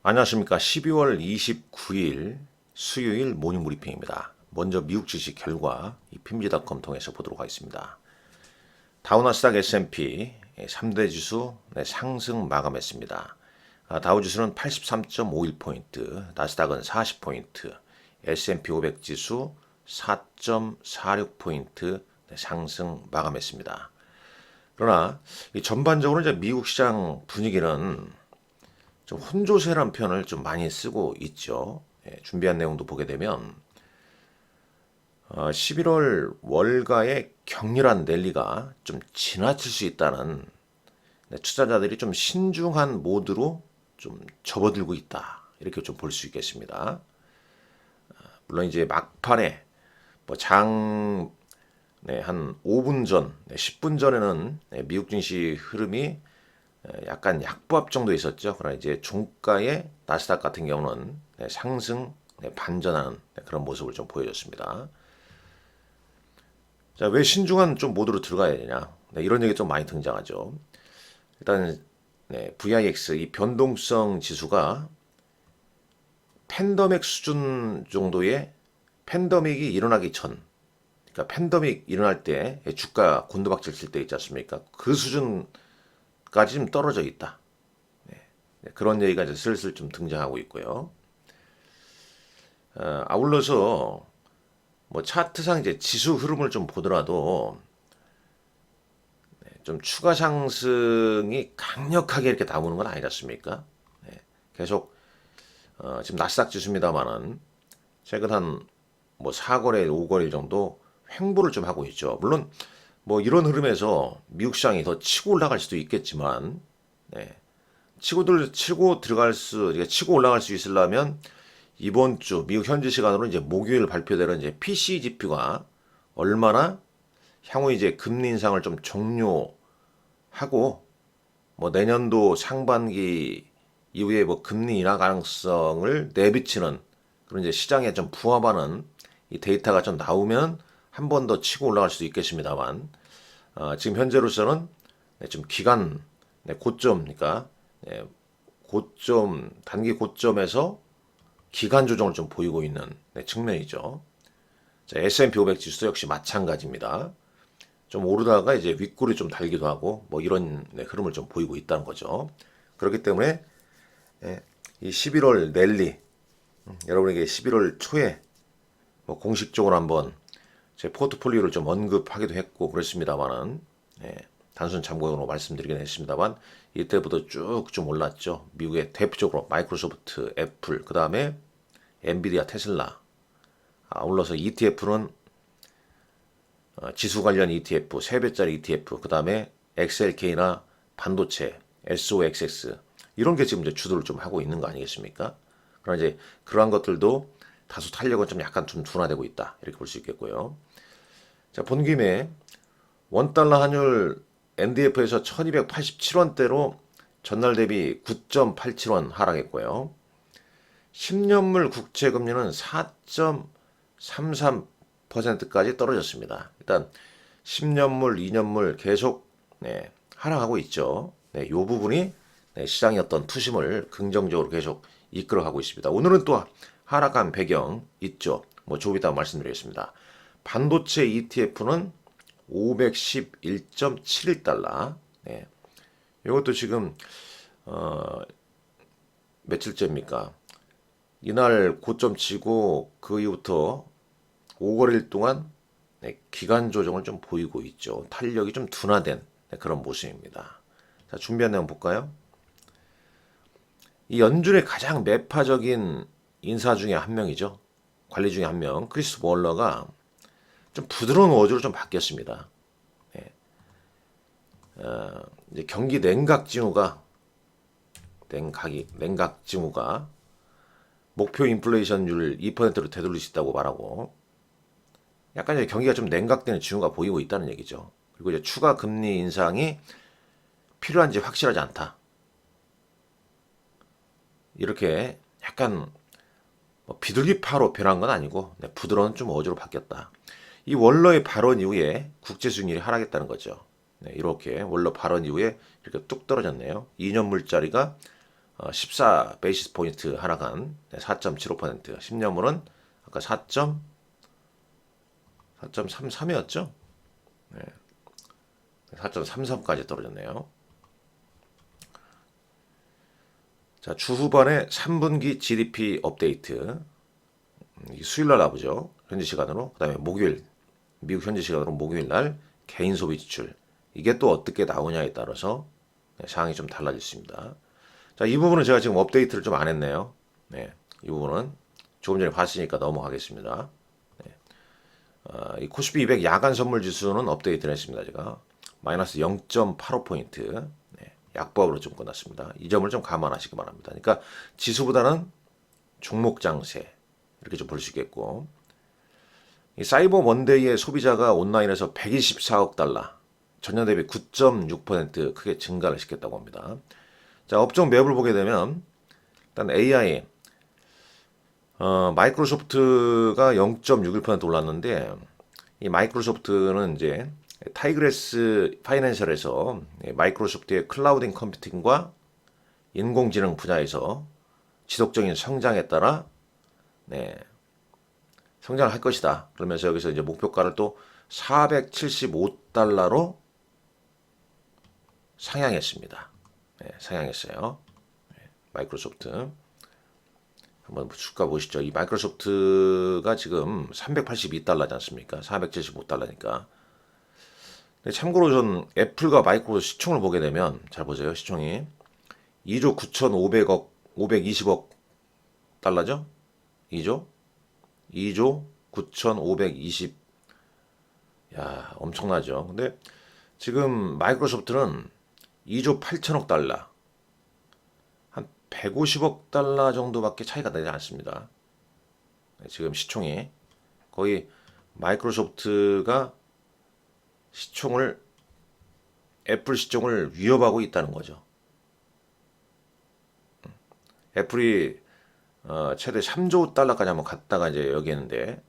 안녕하십니까. 12월 29일 수요일 모닝 브리핑입니다. 먼저 미국 주식 결과 이 PIMG.com 통해서 보도록 하겠습니다. 다우나스닥 S&P 3대 지수 상승 마감했습니다. 다우 지수는 83.51포인트, 나스닥은 40포인트, S&P 500 지수 4.46포인트 상승 마감했습니다. 그러나 전반적으로 이제 미국 시장 분위기는 좀 혼조세란 표현을 좀 많이 쓰고 있죠. 준비한 내용도 보게 되면 11월 월가의 격렬한 랠리가 좀 지나칠 수 있다는 투자자들이 좀 신중한 모드로 좀 접어들고 있다. 이렇게 좀 볼 수 있겠습니다. 물론 이제 막판에 한 5분 전, 10분 전에는 미국 증시 흐름이 약간 약보합 정도 있었죠. 그러나 이제 종가의 나스닥 같은 경우는 상승 반전하는 그런 모습을 좀 보여줬습니다. 자, 왜 신중한 좀 모드로 들어가야 되냐? 이런 얘기 좀 많이 등장하죠. 일단 VIX 이 변동성 지수가 팬데믹 수준 정도의 팬데믹이 일어나기 전, 그러니까 팬데믹 일어날 때 주가 곤두박질 칠 때 있지 않습니까? 그 수준까지 좀 떨어져 있다. 그런 얘기가 이제 슬슬 좀 등장하고 있고요. 아울러서 차트상 이제 지수 흐름을 좀 보더라도 좀 추가 상승이 강력하게 이렇게 나오는 건 아니지 않습니까? 계속 지금 나스닥 지수입니다만은 최근 한 4거래일, 5거래일 정도 횡보를 좀 하고 있죠. 물론 이런 흐름에서 미국 시장이 더 치고 올라갈 수도 있겠지만 치고 올라갈 수 있으려면 이번 주 미국 현지 시간으로 이제 목요일 발표되는 이제 PCE 지표가 얼마나 향후 이제 금리 인상을 좀 종료하고 내년도 상반기 이후에 금리 인하 가능성을 내비치는 그런 이제 시장에 좀 부합하는 이 데이터가 좀 나오면 한 번 더 치고 올라갈 수도 있겠습니다만 지금 현재로서는 좀 기간 고점, 그러니까 단기 고점에서 기간 조정을 좀 보이고 있는 측면이죠. 자, S&P 500 지수도 역시 마찬가지입니다. 좀 오르다가 이제 윗골이 좀 달기도 하고 이런 흐름을 좀 보이고 있다는 거죠. 그렇기 때문에 이 11월 랠리 여러분에게 11월 초에 공식적으로 한번 제 포트폴리오를 좀 언급하기도 했고 그랬습니다만은 단순 참고용으로 말씀드리긴 했습니다만 이때부터 쭉 좀 올랐죠. 미국의 대표적으로 마이크로소프트, 애플, 그 다음에 엔비디아, 테슬라. 아울러서 ETF는 지수 관련 ETF, 3배짜리 ETF, 그 다음에 XLK나 반도체, SOXX 이런 게 지금 이제 주도를 좀 하고 있는 거 아니겠습니까? 그러나 이제 그러한 것들도 다소 탄력은 좀 약간 좀 둔화되고 있다 이렇게 볼 수 있겠고요. 자, 본 김에 원달러 환율 NDF에서 1287원대로 전날 대비 9.87원 하락했고요. 10년물 국채금리는 4.33%까지 떨어졌습니다. 일단 10년물, 2년물 계속 하락하고 있죠. 이 부분이 시장의 어떤 투심을 긍정적으로 계속 이끌어가고 있습니다. 오늘은 또 하락한 배경 있죠. 조금 이따 말씀드리겠습니다. 반도체 ETF는 511.71달러. 이것도 지금 며칠째입니까? 이날 고점 치고 그 이후부터 5거래일 동안 기간 조정을 좀 보이고 있죠. 탄력이 좀 둔화된 그런 모습입니다. 자, 준비한 내용 볼까요? 이 연준의 가장 매파적인 인사 중에 한 명이죠. 관리 중에 한 명, 크리스 월러가 좀 부드러운 어조로 좀 바뀌었습니다. 이제 경기 냉각 징후가 목표 인플레이션율 2%로 되돌릴 수 있다고 말하고 약간 이제 경기가 좀 냉각되는 징후가 보이고 있다는 얘기죠. 그리고 이제 추가 금리 인상이 필요한지 확실하지 않다. 이렇게 약간 비둘기파로 변한 건 아니고 부드러운 좀 어조로 바뀌었다. 이 월러의 발언 이후에 국제 수익률이 하락했다는 거죠. 이렇게 월러 발언 이후에 이렇게 뚝 떨어졌네요. 2년 물짜리가 14 베이시스 포인트 하락한 4.75%, 10년물은 아까 4.33이었죠? 네. 4.33까지 떨어졌네요. 자, 주 후반에 3분기 GDP 업데이트. 수요일 날 나오죠. 현지 시간으로. 그다음에 목요일, 미국 현지 시간으로 목요일 날 개인 소비 지출. 이게 또 어떻게 나오냐에 따라서 상황이 좀 달라졌습니다. 자, 이 부분은 제가 지금 업데이트를 좀 안 했네요. 네, 이 부분은 조금 전에 봤으니까 넘어가겠습니다. 네. 이 코스피 200 야간 선물 지수는 업데이트를 했습니다. 제가 마이너스 0.85포인트. 네, 약보합으로 좀 끝났습니다. 이 점을 좀 감안하시기 바랍니다. 그러니까 지수보다는 종목 장세 이렇게 좀 볼 수 있겠고, 이 사이버 먼데이의 소비자가 온라인에서 124억 달러, 전년 대비 9.6% 크게 증가를 시켰다고 합니다. 자, 업종 맵을 보게 되면 일단 AI, 마이크로소프트가 0.61% 올랐는데, 이 마이크로소프트는 이제 타이그레스 파이낸셜에서 마이크로소프트의 클라우딩 컴퓨팅과 인공지능 분야에서 지속적인 성장에 따라 성장을 할 것이다. 그러면서 여기서 이제 목표가를 또 475달러로 상향했습니다. 상향했어요. 마이크로소프트. 한번 주가 보시죠. 이 마이크로소프트가 지금 382달러지 않습니까? 475달러니까. 참고로 전 애플과 마이크로소프트 시총을 보게 되면, 잘 보세요. 시총이 2조 9,500억, 520억 달러죠? 2조 9,520. 야, 엄청나죠. 근데 지금 마이크로소프트는 2조 8천억 달러, 한 150억 달러 정도밖에 차이가 나지 않습니다. 지금 시총이 거의 마이크로소프트가 시총을, 애플 시총을 위협하고 있다는 거죠. 애플이 최대 3조 달러까지 한번 갔다가 이제 여기 있는데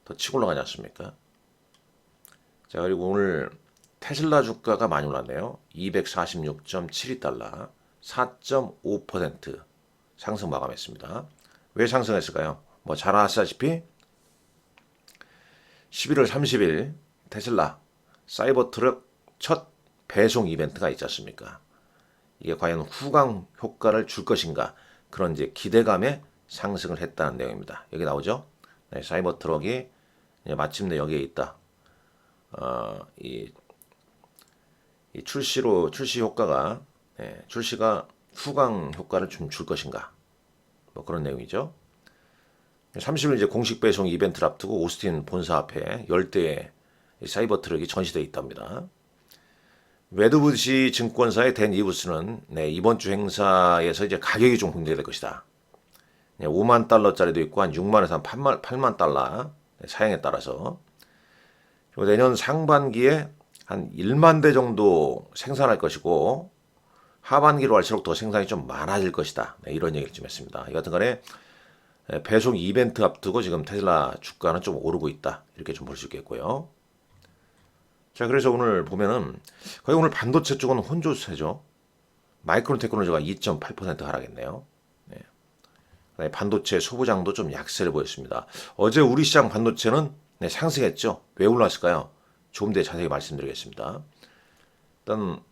더 치고 올라가지 않습니까? 자, 그리고 오늘 테슬라 주가가 많이 올랐네요. 246.72달러, 4.5% 상승 마감했습니다. 왜 상승했을까요? 뭐 잘 아시다시피 11월 30일 테슬라 사이버 트럭 첫 배송 이벤트가 있지 않습니까? 이게 과연 후광 효과를 줄 것인가, 그런 이제 기대감에 상승을 했다는 내용입니다. 여기 나오죠? 네, 사이버 트럭이 마침내 여기에 있다. 이 출시 효과가, 출시가 후광 효과를 좀 줄 것인가, 뭐 그런 내용이죠. 30일 이제 공식 배송 이벤트를 앞두고 오스틴 본사 앞에 10대의 사이버 트럭이 전시되어 있답니다. 웨드부시 증권사의 댄 이브스는 이번 주 행사에서 이제 가격이 좀 공개될 것이다. 5만 달러짜리도 있고 한 6만에서 한 8만 달러 사양에 따라서, 그리고 내년 상반기에 한 1만 대 정도 생산할 것이고 하반기로 갈수록 더 생산이 좀 많아질 것이다. 이런 얘기를 좀 했습니다. 여하튼 간에 배송 이벤트 앞두고 지금 테슬라 주가는 좀 오르고 있다. 이렇게 좀 볼 수 있겠고요. 자, 그래서 오늘 보면은 거의 오늘 반도체 쪽은 혼조세죠. 마이크론 테크놀로지가 2.8% 하락했네요. 반도체 소부장도 좀 약세를 보였습니다. 어제 우리 시장 반도체는 상승했죠. 왜 올랐을까요? 조금 더 자세히 말씀드리겠습니다. 일단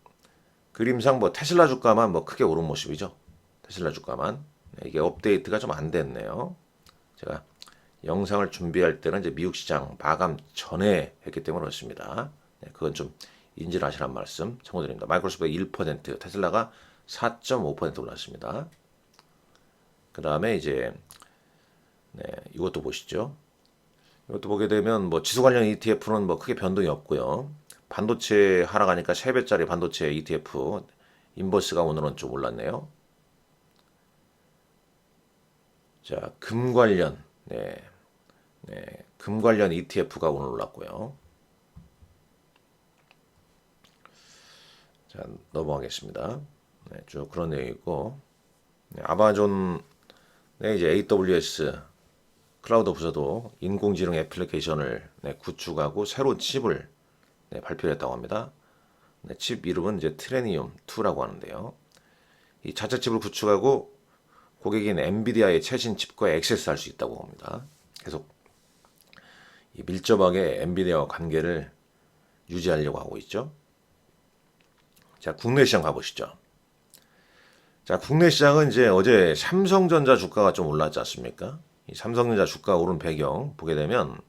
그림상 뭐 테슬라 주가만 뭐 크게 오른 모습이죠. 테슬라 주가만. 이게 업데이트가 좀 안 됐네요. 제가 영상을 준비할 때는 이제 미국 시장 마감 전에 했기 때문에 그렇습니다. 그건 좀 인지를 하시란 말씀 참고드립니다. 마이크로소프트가 1%, 테슬라가 4.5% 올랐습니다. 그 다음에 이제 이것도 보시죠. 이것도 보게 되면 뭐 지수 관련 ETF는 뭐 크게 변동이 없고요. 반도체 하락하니까 3배짜리 반도체 ETF 인버스가 오늘은 좀 올랐네요. 자, 금 관련 금 관련 ETF가 오늘 올랐고요. 자, 넘어가겠습니다. 쭉 그런 내용이고, 아마존 이제 AWS 클라우드 부서도 인공지능 애플리케이션을 구축하고 새로운 칩을 발표했다고 합니다. 칩 이름은 이제 트레니움 2라고 하는데요. 이 자체 칩을 구축하고 고객인 엔비디아의 최신 칩과 액세스할 수 있다고 봅니다. 계속 이 밀접하게 엔비디아와 관계를 유지하려고 하고 있죠. 자, 국내 시장 가보시죠. 자, 국내 시장은 이제 어제 삼성전자 주가가 좀 올랐지 않습니까? 이 삼성전자 주가 오른 배경 보게 되면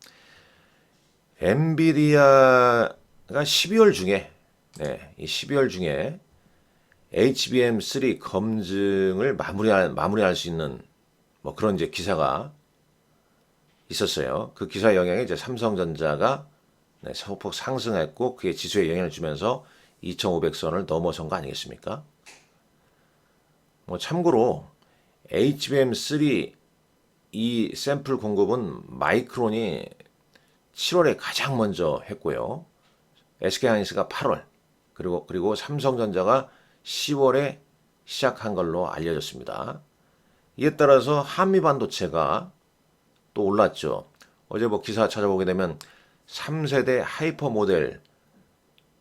엔비디아가 12월 중에 이 12월 중에 HBM3 검증을 마무리할 수 있는 뭐 그런 이제 기사가 있었어요. 그 기사 영향에 이제 삼성전자가 소폭 상승했고 그게 지수에 영향을 주면서 2,500선을 넘어선 거 아니겠습니까? 뭐 참고로 HBM3 이 샘플 공급은 마이크론이 7월에 가장 먼저 했고요. SK하이닉스가 8월 그리고 삼성전자가 10월에 시작한 걸로 알려졌습니다. 이에 따라서 한미 반도체가 또 올랐죠. 어제 뭐 기사 찾아보게 되면 3세대 하이퍼 모델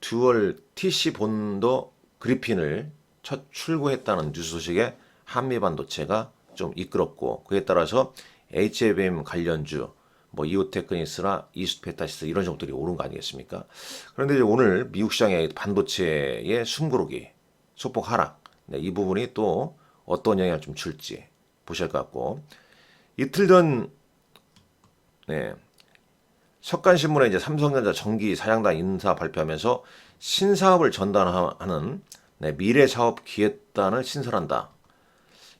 듀얼 TC 본도 그리핀을 첫 출고했다는 뉴스 소식에 한미 반도체가 좀 이끌었고 그에 따라서 HBM 관련주 뭐 이오테크니스나 이스페타시스 이런 종들이 오른 거 아니겠습니까? 그런데 이제 오늘 미국 시장의 반도체의 숨고르기, 소폭 하락, 이 부분이 또 어떤 영향을 좀 줄지 보실 것 같고 이틀 전 석간신문에 이제 삼성전자 정기 사장단 인사 발표하면서 신사업을 전담하는 미래사업 기획단을 신설한다.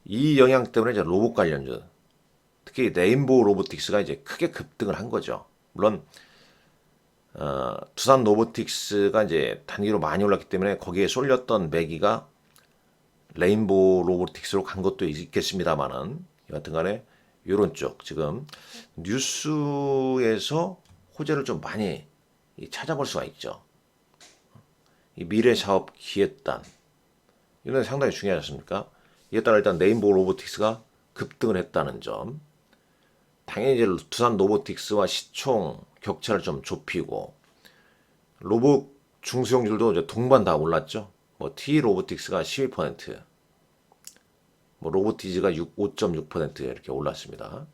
이 영향 때문에 이제 로봇 관련주, 특히 레인보우 로보틱스가 이제 크게 급등을 한 거죠. 물론 두산 로보틱스가 이제 단기로 많이 올랐기 때문에 거기에 쏠렸던 매기가 레인보우 로보틱스로 간 것도 있겠습니다만은 여하튼간에 이런 쪽 지금 뉴스에서 호재를 좀 많이 찾아볼 수가 있죠. 이 미래사업 기획단 이런 게 상당히 중요하지 않습니까? 이에 따라 일단 레인보우 로보틱스가 급등을 했다는 점, 당연히 이제 두산 로보틱스와 시총 격차를 좀 좁히고 로봇 중수용줄도 이제 동반 다 올랐죠. 뭐 T 로보틱스가 12%, 뭐 로보티즈가 5.6% 이렇게 올랐습니다.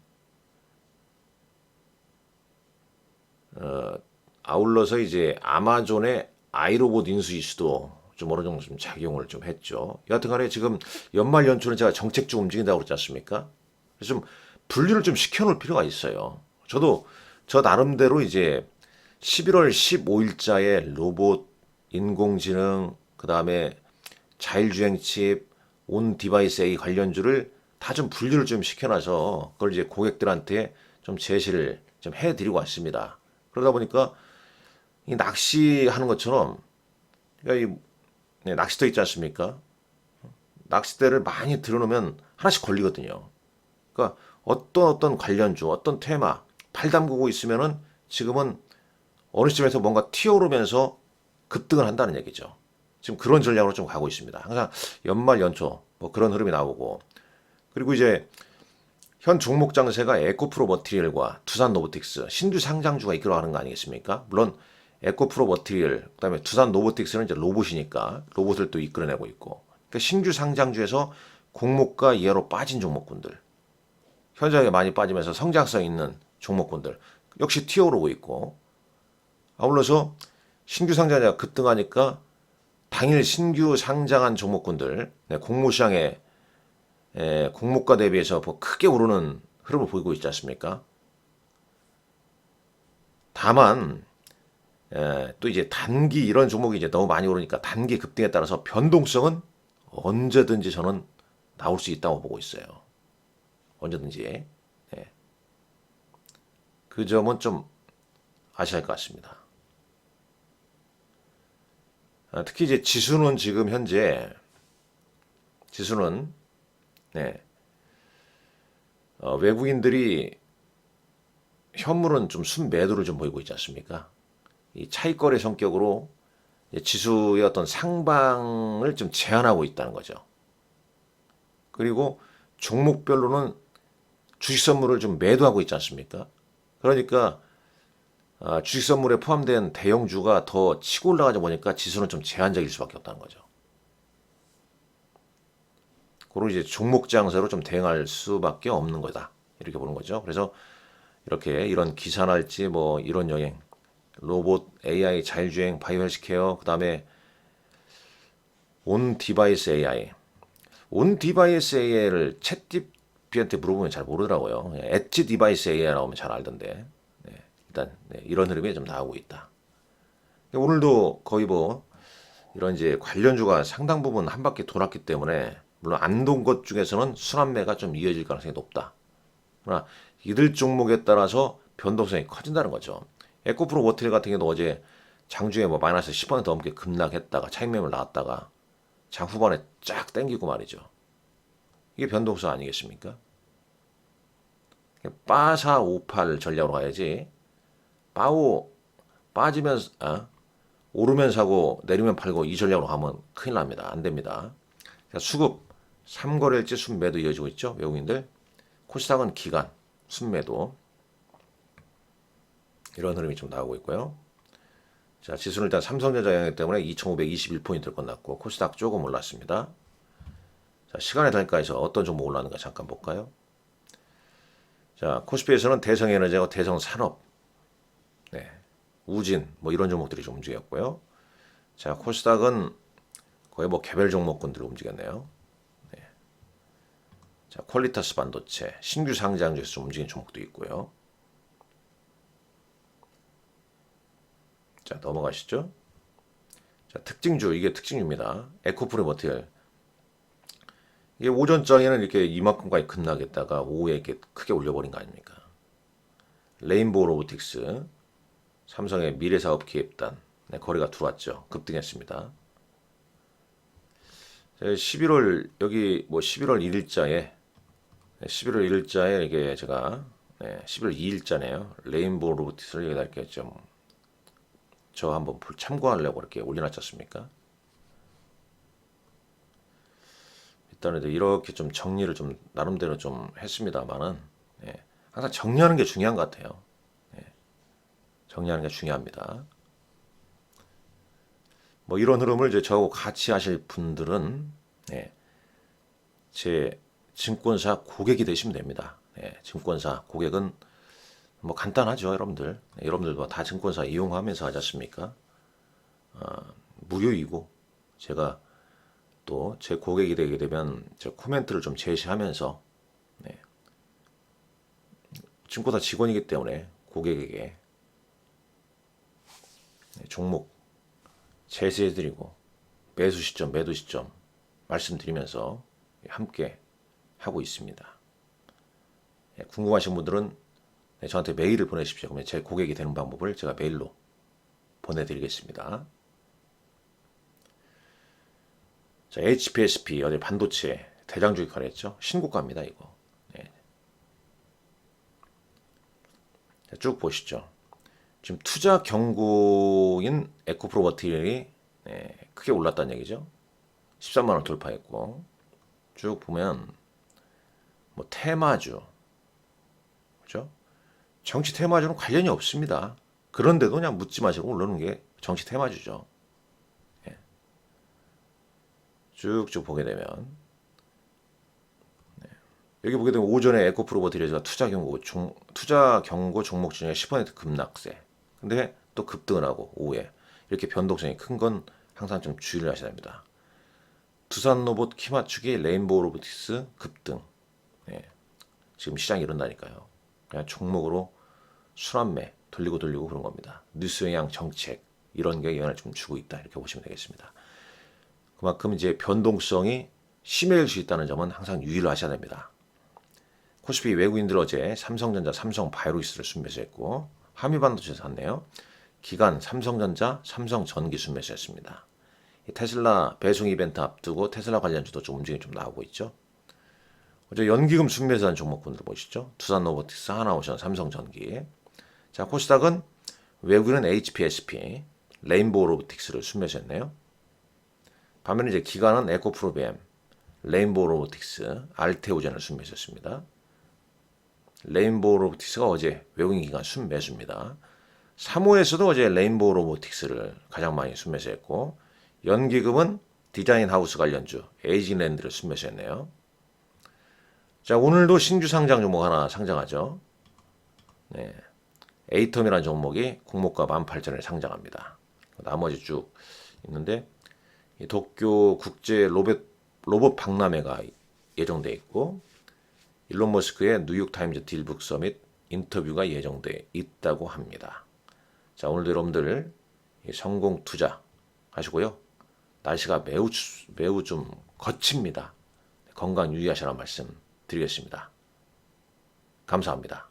아울러서 이제 아마존의 아이로봇 인수 이슈도 좀 어느 정도 좀 작용을 좀 했죠. 여하튼간에 지금 연말 연초는 제가 정책적 움직인다고 그랬지 않습니까? 그래서 좀 분류를 좀 시켜놓을 필요가 있어요. 저도 저 나름대로 이제 11월 15일자에 로봇, 인공지능, 그 다음에 자율주행 칩, 온 디바이스 A 관련주를 다 좀 분류를 좀 시켜놔서 그걸 이제 고객들한테 좀 제시를 좀 해드리고 왔습니다. 그러다 보니까 이 낚시하는 것처럼 그러니까 낚싯대 있지 않습니까? 낚싯대를 많이 들어놓으면 하나씩 걸리거든요. 그러니까 어떤 관련주, 어떤 테마 발 담그고 있으면은 지금은 어느 시점에서 뭔가 튀어오르면서 급등을 한다는 얘기죠. 지금 그런 전략으로 좀 가고 있습니다. 항상 연말 연초 뭐 그런 흐름이 나오고 그리고 이제 현 종목 장세가 에코프로 머티리얼과 두산 로보틱스 신규 상장주가 이끌어가는 거 아니겠습니까? 물론 에코프로 머티리얼 그다음에 두산 로보틱스는 이제 로봇이니까 로봇을 또 이끌어내고 있고 그러니까 신규 상장주에서 공모가 이하로 빠진 종목군들 현저하게 많이 빠지면서 성장성 있는 종목군들 역시 튀어오르고 있고 아울러서 신규 상장자가 급등하니까 당일 신규 상장한 종목군들 공모시장에 공모가 대비해서 크게 오르는 흐름을 보이고 있지 않습니까? 다만 또 이제 단기 이런 종목이 이제 너무 많이 오르니까 단기 급등에 따라서 변동성은 언제든지 저는 나올 수 있다고 보고 있어요. 언제든지. 그 점은 좀 아셔야 할 것 같습니다. 특히 이제 지수는 지금 현재 지수는 외국인들이 현물은 좀 순매도를 좀 보이고 있지 않습니까? 이 차익거래 성격으로 지수의 어떤 상방을 좀 제한하고 있다는 거죠. 그리고 종목별로는 주식 선물을 좀 매도하고 있지 않습니까? 그러니까 주식 선물에 포함된 대형주가 더 치고 올라가다 보니까 지수는 좀 제한적일 수밖에 없다는 거죠. 그런 이제 종목 장세로 좀 대응할 수밖에 없는 거다. 이렇게 보는 거죠. 그래서 이렇게 이런 기사랄지 뭐 이런 여행, 로봇, AI, 자율주행, 바이오 헬스케어, 그다음에 온 디바이스 AI. 온 디바이스 AI를 챗GPT한테 물어보면 잘 모르더라고요. 엣지 디바이스 AI라고 하면 잘 알던데. 네, 일단 이런 흐름이 좀 나오고 있다. 오늘도 거의 뭐 이런 이제 관련주가 상당 부분 한 바퀴 돌았기 때문에 물론 안 돈 것 중에서는 순환매가 좀 이어질 가능성이 높다. 그러나 이들 종목에 따라서 변동성이 커진다는 거죠. 에코프로 워틀 같은 경우도 어제 장중에 뭐 마이너스 10% 넘게 급락했다가 차익 매물 나왔다가 장 후반에 쫙 땡기고 말이죠. 이게 변동성 아니겠습니까? 빠사오팔 전략으로 가야지. 빠오 빠지면 오르면 사고 내리면 팔고 이 전략으로 가면 큰일 납니다. 안 됩니다. 수급 3거래일지 순매도 이어지고 있죠. 외국인들. 코스닥은 기간 순매도 이런 흐름이 좀 나오고 있고요. 자, 지수는 일단 삼성전자 영향 때문에 2,521포인트를 끝났고 코스닥 조금 올랐습니다. 자, 시간의 단가에서 어떤 종목 올랐는가 잠깐 볼까요? 자, 코스피에서는 대성에너지하고 대성산업, 네, 우진 뭐 이런 종목들이 좀 움직였고요. 자, 코스닥은 거의 뭐 개별 종목군들이 움직였네요. 네. 자, 퀄리타스 반도체 신규 상장주에서 좀 움직인 종목도 있고요. 자, 넘어가시죠. 자, 특징주, 이게 특징주입니다. 에코프로머티얼. 이게 오전장에는 이렇게 이만큼까지 급락했다가 오후에 이렇게 크게 올려버린 거 아닙니까? 레인보우 로보틱스, 삼성의 미래사업 기획단, 네, 거래가 들어왔죠. 급등했습니다. 11월, 여기 뭐 11월 1일자에, 11월 1일자에 이게 제가, 11월 2일자네요. 레인보우 로보틱스를 여기다 이렇게 좀 저 한번 참고하려고 이렇게 올려놨지 않습니까? 일단은 이렇게 좀 정리를 좀 나름대로 좀 했습니다만은 항상 정리하는 게 중요한 것 같아요. 정리하는 게 중요합니다. 뭐 이런 흐름을 이제 저하고 같이 하실 분들은 제 증권사 고객이 되시면 됩니다. 증권사 고객은 뭐 간단하죠, 여러분들. 여러분들도 다 증권사 이용하면서 하지 않습니까? 무료이고 제가 또 제 고객이 되게 되면 제 코멘트를 좀 제시하면서 증권사 직원이기 때문에 고객에게 종목 제시해드리고 매수 시점, 매도 시점 말씀드리면서 함께 하고 있습니다. 궁금하신 분들은 저한테 메일을 보내십시오. 그러면 제 고객이 되는 방법을 제가 메일로 보내드리겠습니다. 자, HPSP 어제 반도체 대장주기 거래했죠. 신고가입니다, 이거. 자, 쭉 보시죠. 지금 투자 경고인 에코프로머티얼이 크게 올랐다는 얘기죠. 13만 원 돌파했고 쭉 보면 뭐 테마주, 그렇죠? 정치 테마주는 관련이 없습니다. 그런데도 그냥 묻지 마시고 올라오는 게 정치 테마주죠. 쭉쭉 보게 되면 여기 보게 되면 오전에 에코프로머티얼가 투자 경고 종목 중에 10% 급락세. 근데 또 급등을 하고 오후에 이렇게 변동성이 큰 건 항상 좀 주의를 하셔야 됩니다. 두산로봇 키 맞추기 레인보우 로보틱스 급등. 지금 시장이 이런다니까요. 그냥 종목으로 순환매 돌리고 그런 겁니다. 뉴스 영향 정책 이런 게 영향을 좀 주고 있다 이렇게 보시면 되겠습니다. 그만큼 이제 변동성이 심해질 수 있다는 점은 항상 유의를 하셔야 됩니다. 코스피 외국인들 어제 삼성전자, 삼성바이오로직스를 순매수했고 한미반도체 샀네요. 기간 삼성전자, 삼성전기 순매수했습니다. 테슬라 배송 이벤트 앞두고 테슬라 관련주도 좀 움직임이 좀 나오고 있죠. 어제 연기금 순매수한 종목분들 보시죠. 두산로보틱스, 하나오션, 삼성전기. 자, 코스닥은 외국인은 HPSP, 레인보우 로보틱스를 순매수했네요. 반면에 이제 기관은 에코프로비엠, 레인보우 로보틱스, 알테오젠을 순매수했습니다. 레인보우 로보틱스가 어제 외국인 기관 순매수입니다. 3호에서도 어제 레인보우 로보틱스를 가장 많이 순매수했고 연기금은 디자인 하우스 관련주 에이징랜드를 순매수했네요. 자, 오늘도 신규 상장 종목 하나 상장하죠. 네. 에이텀이라는 종목이 공모가 18,000원에 상장합니다. 나머지 쭉 있는데 이 도쿄 국제 로봇 박람회가 예정돼 있고 일론 머스크의 뉴욕 타임즈 딜북 서밋 인터뷰가 예정돼 있다고 합니다. 자, 오늘도 여러분들 성공 투자 하시고요. 날씨가 매우 좀 거칩니다. 건강 유의하시라는 말씀 드리겠습니다. 감사합니다.